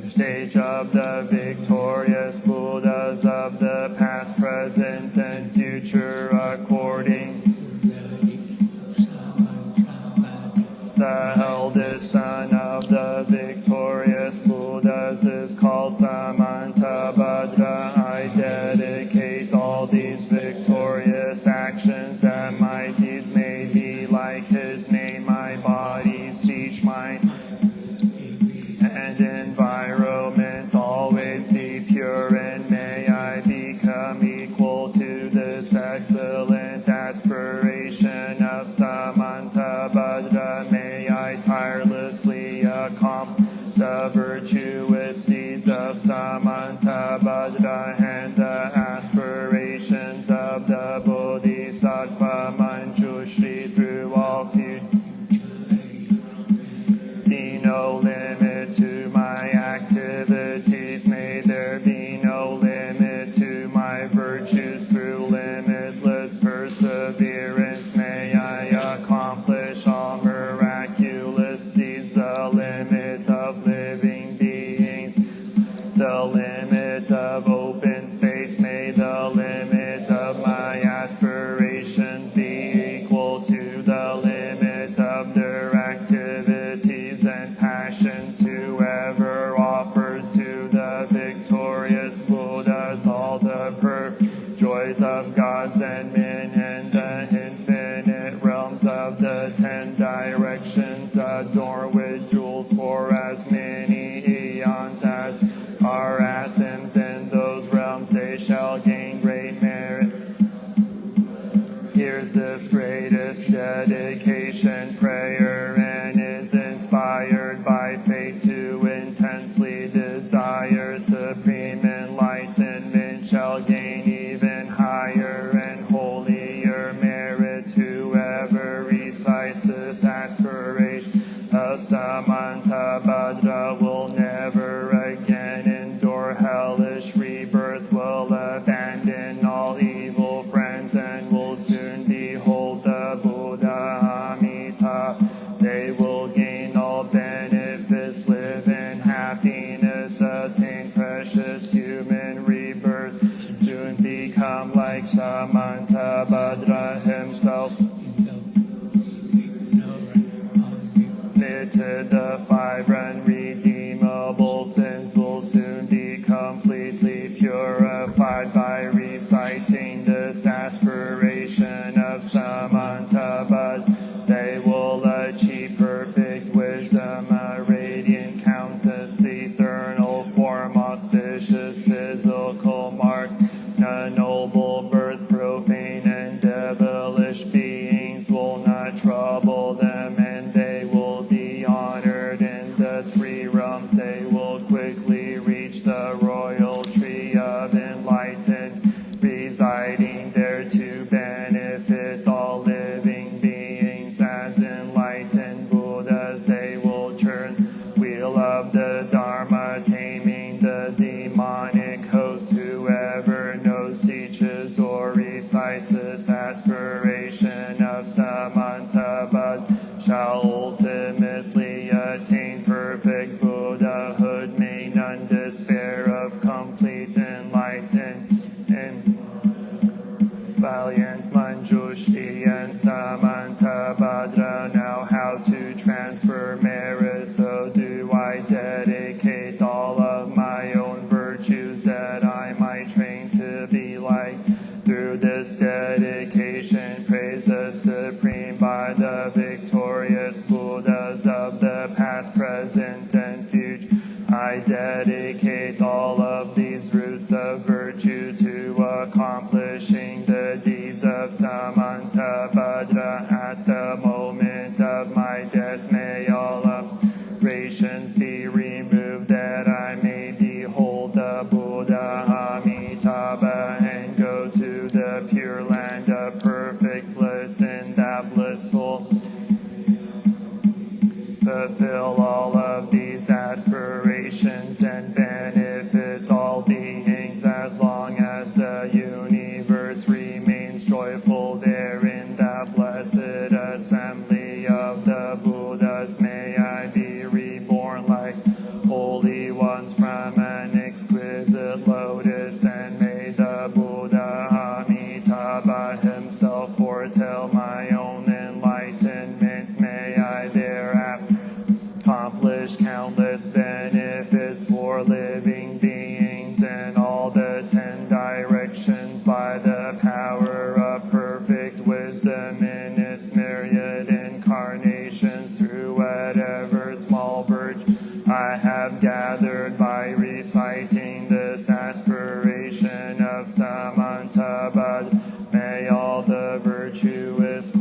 Speaker 1: stage of the victorious Buddhas of the past, present, and future according. The eldest son of the victorious Buddhas is called Samantabhadra. I dedicate all these victorious actions that my deeds may be like his name, my body, speech, mind, and environment always be pure, and may I become equal to this excellent aspiration of Samantabhadra. May I tirelessly accomplish the virtuous deeds of Samantabhadra and the aspirations of the Bodhisattva Manjushri through all future. Be no limit to my activities, may there be no limit to my virtues. Through limitless perseverance may I accomplish all miraculous deeds. The limit of living beings, the limit of open space, may the limit of my aspirations be equal to the limit of their activities and passions. Whoever offers to the victorious Buddhas all the perfect joys of gods and men and the infinite realms of the 10 directions, adorned with jewels for as many eons as are atoms in those realms, they shall gain great merit. Here's this greatest dedication prayer, and is inspired by faith to intensely desire supreme enlightenment, shall gain even higher and holier merit. Whoever recites this aspiration of Samantabhadra will never again endure hellish rebirth, will abandon all evil friends, and will soon behold the Buddha Amitabha. They will gain all benefits, live in happiness, attain precious human rebirth, soon become like Samantabhadra himself. Committed the 5 unredeemable sins, will soon be completely purified by reciting this aspiration of Samantabhadra. They will achieve perfect wisdom, a radiant countenance, eternal form, auspicious physical marks, a noble birth. Profane and devilish beings will not trouble them, and they will be honored in the 3 realms. They will quickly reach the royal tree of enlightenment, residing there to benefit all living beings. As enlightened Buddhas, they will turn wheel of the Dharma, taming the demonic host. Whoever knows, teaches, or recites this aspiration of Samantabhadra shall ultimately attain perfect Buddhahood. May none despair of complete enlightenment. Valiant Manjushri and Samantabhadra know how to transfer merit, so do I dedicate all of my own virtues that I might train to be like. Through this dedication, praise the supreme by the victorious Buddhas of the past, present, and future. I dedicate all of these roots of virtue to accomplishing the deeds of Samantabhadra. At the moment of my death, may all obscurations be removed, that I may behold the Buddha Amitabha and go to the pure land of perfect bliss. In that blissful fulfill all of these aspirations and benefit all beings, as long as the universe remains joyful there in the blessed assembly of the Buddha nations through whatever small birch I have gathered by reciting this aspiration of Samantabad. May all the virtuous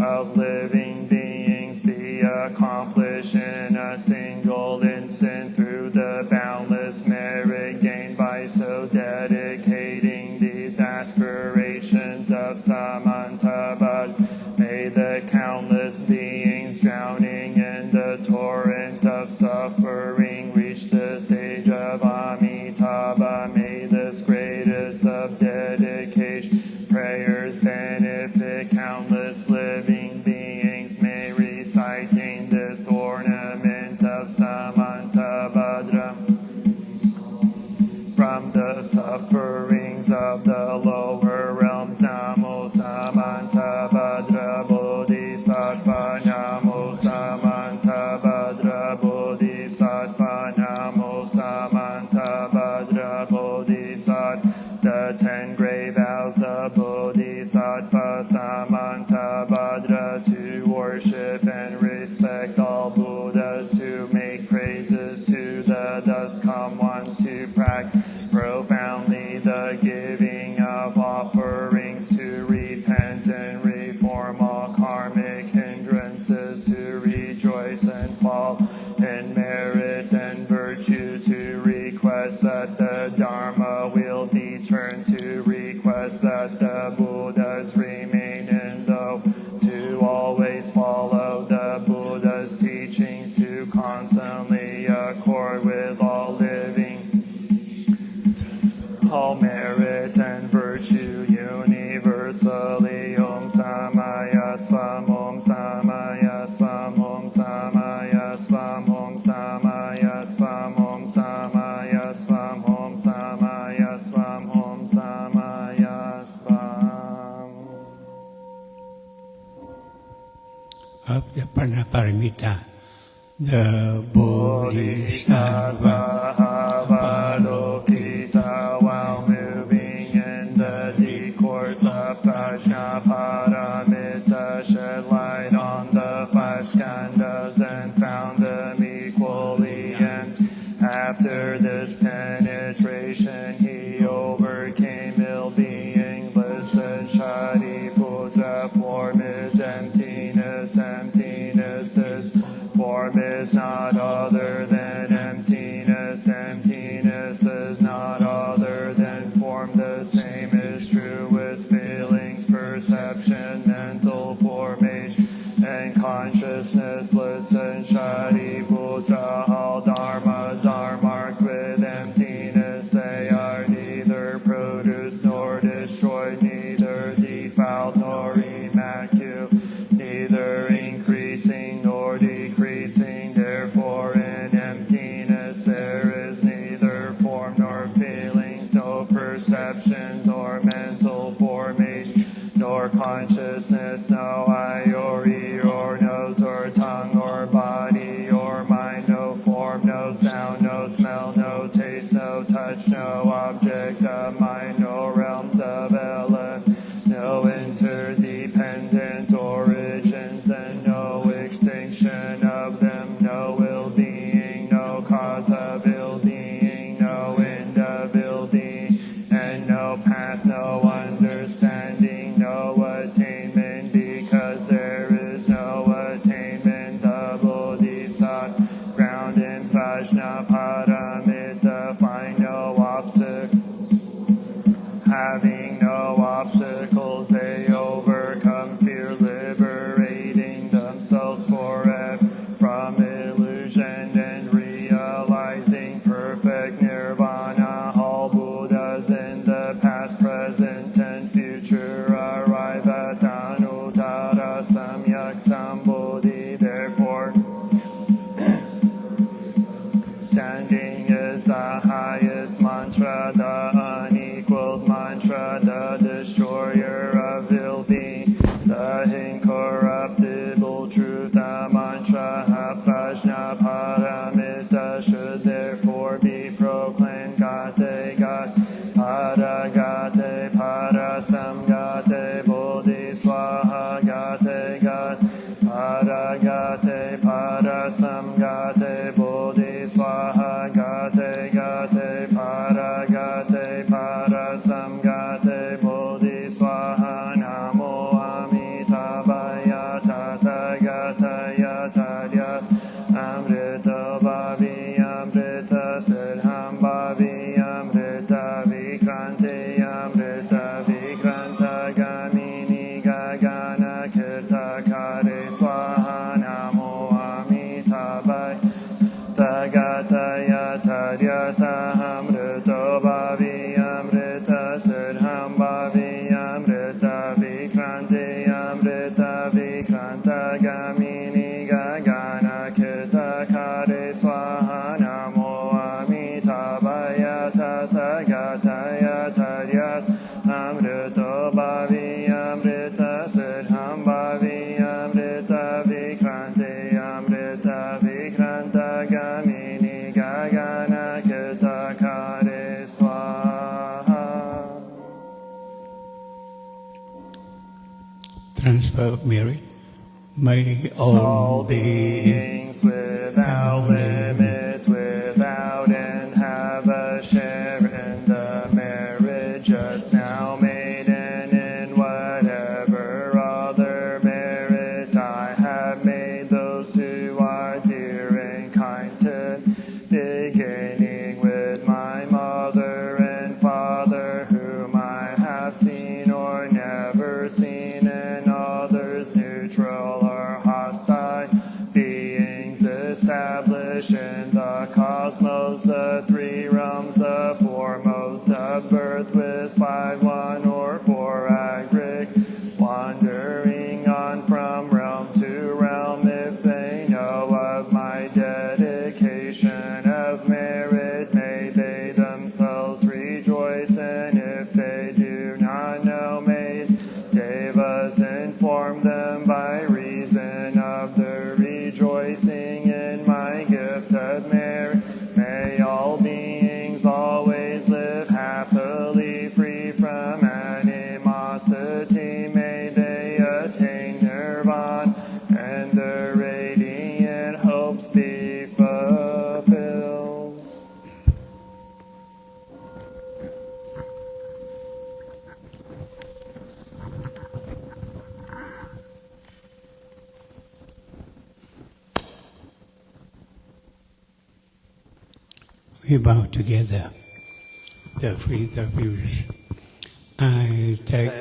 Speaker 1: of living beings be accomplished in a single instant through the boundless merit gained by so dedicating these aspirations of Samantabad. May the countless beings drowning in the torrent of suffering reach the stage of Amitabha. May this greatest of dedication prayers benefit countless living beings. May reciting this ornament of Samantabhadra from the sufferings of the lower realms. Namo Samantabhadra Bodhisattva. Namo Samantabhadra Bodhisattva. Namo Samantabhadra Bodhisattva. The 10 great vows of Bodhisattva Samantabhadra: to worship and respect all Buddhas, to make praises to the thus come ones, to practice profoundly the giving of offerings, to repent and reform all karmic hindrances, to rejoice and fall in merit and virtue, to request that the Dharma will be turned, to request that the Buddhas remain in though, to always follow the Buddha's teachings, to constantly accord with all living, all merit and virtue universally. Om Samaya Svam, Om Samaya Svam, Om Samaya Svam, Om Samaya Svam, Om Samaya Svam, Om Samaya Svam, Om Samaya Svam.
Speaker 2: Of the Panaparamita, the Bodhisattva Avalokita, while moving in the discourse of Prajnaparamita, shed light on the 5 skandhas and found them equally, and after this penetration he overcame ill-being. Listen, Shariputra, form is emptiness, emptiness is form is not other than emptiness, emptiness is not other than form. The same is true with feelings, perception, mental formation, and consciousness. Listen, Shariputra, all dharmas are marked with emptiness. They are neither produced nor destroyed, neither defiled nor immaculate, neither increasing nor decreasing. Therefore in emptiness there is neither form nor feelings, no perception nor mental formation, nor consciousness, no eye or ear or nose or tongue or body or mind, no form, no sound, no smell, no taste, no touch, no object of mind, no realms of element, no interdependent origins and no extinction of them, no ill-being, no cause of ill-being, no end of ill-being, and no path, no understanding, no attainment, because there is no attainment. The Bodhisattva, ground in Prajnaparamita, find no obstacle. Having no obstacles, they overcome fear, liberating themselves forever from illusion and realizing perfect nirvana. All Buddhas in the past, present, and future arrive at Anuttara Samyak Sambodhi. Therefore, standing is the highest mantra, the unequaled mantra, the destroyer of ill-being, the incorruptible truth. The mantra Prajnaparamita should therefore be proclaimed. Gate Gate Para Gate Para Samgate Bodhiswaha Gate Gate
Speaker 1: Paragate Parasamgate Bodhiswaha Gate Gate Paragate Parasamgate Bodhiswaha Namo Amitabhaya Tathagataya Tathya Amrita Bhavi Amrita Siddham Bhavi Amrita Vikranti Amrita Vikranta Gamini Gagana Kirta Kare Swaha Namo Amitabhaya Tagataya Tadyata Amrita Bhavi Amrita Siddham Bhavi Amrita Vikranti Amrita Vikranta Gamini Gagana Kirta Kare Swaha Namo Amitabhaya Tathagataya Tadyat Amrita Bhavi Amrita Siddham Bhavi Amrita Vikranti Amrita Vikranta Gamini Gagana Kirta Kare Swaha.
Speaker 2: Transfer of merit. May all
Speaker 1: beings without limit, without end, have a share in the merit just now made, and in whatever other merit I have made, those who are dear and kind to, beginning with my mother and father, whom I have seen or never seen, and others neutral or hostile beings established in the cosmos, the three realms, the four modes of birth, with 5, 1, or 4 agric, wandering on from realm to realm. If they know of my dedication of merit, may they themselves rejoice, and if they do not know, may devas inform them by reason of the rejoicing in my gift of merit. May all beings always live happily, free from animosity. May they attain nirvana, and their radiant hopes be fulfilled.
Speaker 2: we bow together. The three views. I take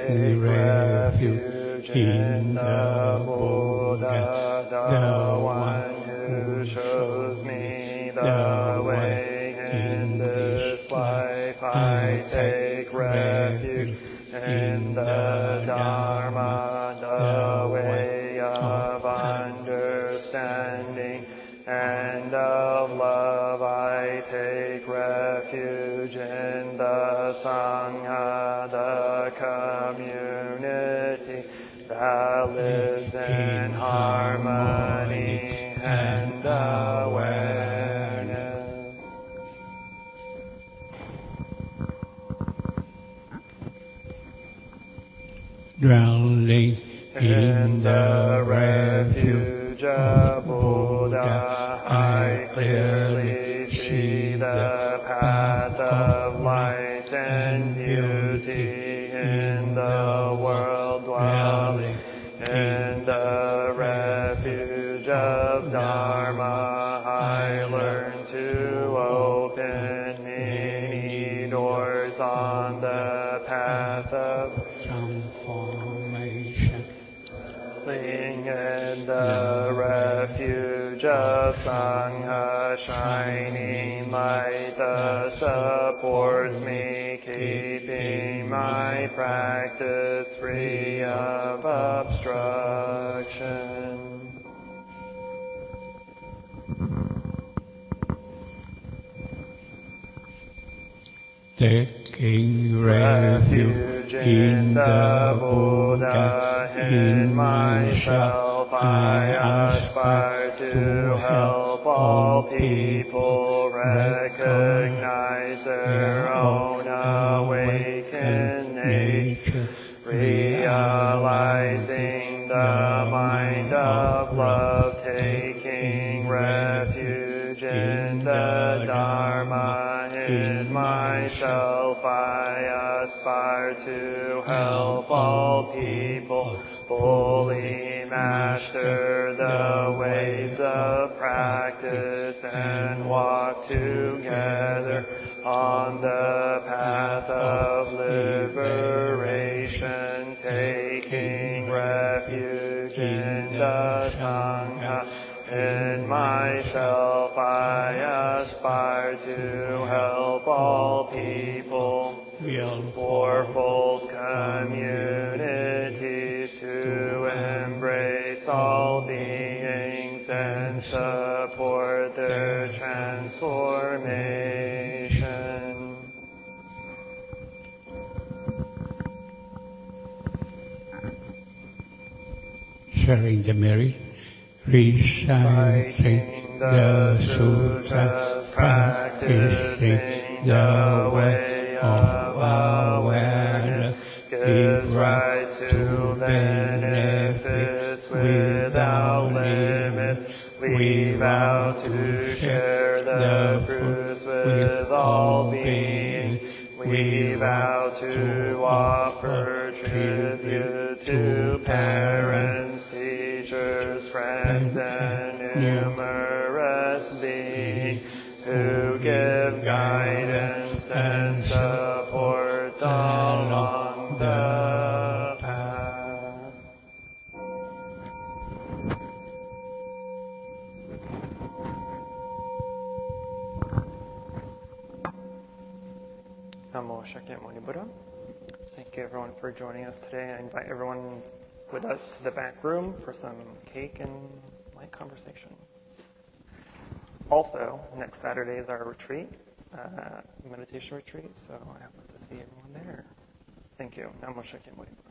Speaker 2: refuge in the Buddha, the one who shows me the way in this life. I take refuge in the Dharma, the way of understanding and of love. I take refuge in the Sangha, the community that lives in harmony and awareness. Dwelling in the refuge
Speaker 1: of Buddha, I clearly see the path of light and beauty in the world. Dwelling in the refuge of Dharma, I learn to open many doors on the path of
Speaker 2: transformation.
Speaker 1: In the refuge of Sangha, shining light thus supports me, keeping my practice free of obstruction.
Speaker 2: Taking refuge in the Buddha, in myself I aspire to help all people recognize their own awakened nature, realizing the mind of
Speaker 1: love, taking refuge in the Dharma. In myself I aspire to help all people fully master the ways of practice and walk together on the path of liberation, taking refuge in the Sangha. In myself I aspire to help all people, fourfold communities, to embrace all beings and support their transformation.
Speaker 2: Sharing the merit, reciting the sutra, practicing the way of awareness, gives rise to benefits without limit. We vow to share the fruits with all beings. We vow to offer tribute to parents, teachers, friends, and numerous beings who give guidance and support along the path. Namo Shakyamuni Buddha. Thank you everyone for joining us today. I invite everyone with us to the back room for some cake and light conversation. Also, next Saturday is our retreat, meditation retreat, so I hope to see everyone there. Thank you. Namo Shakyamuni Buddha.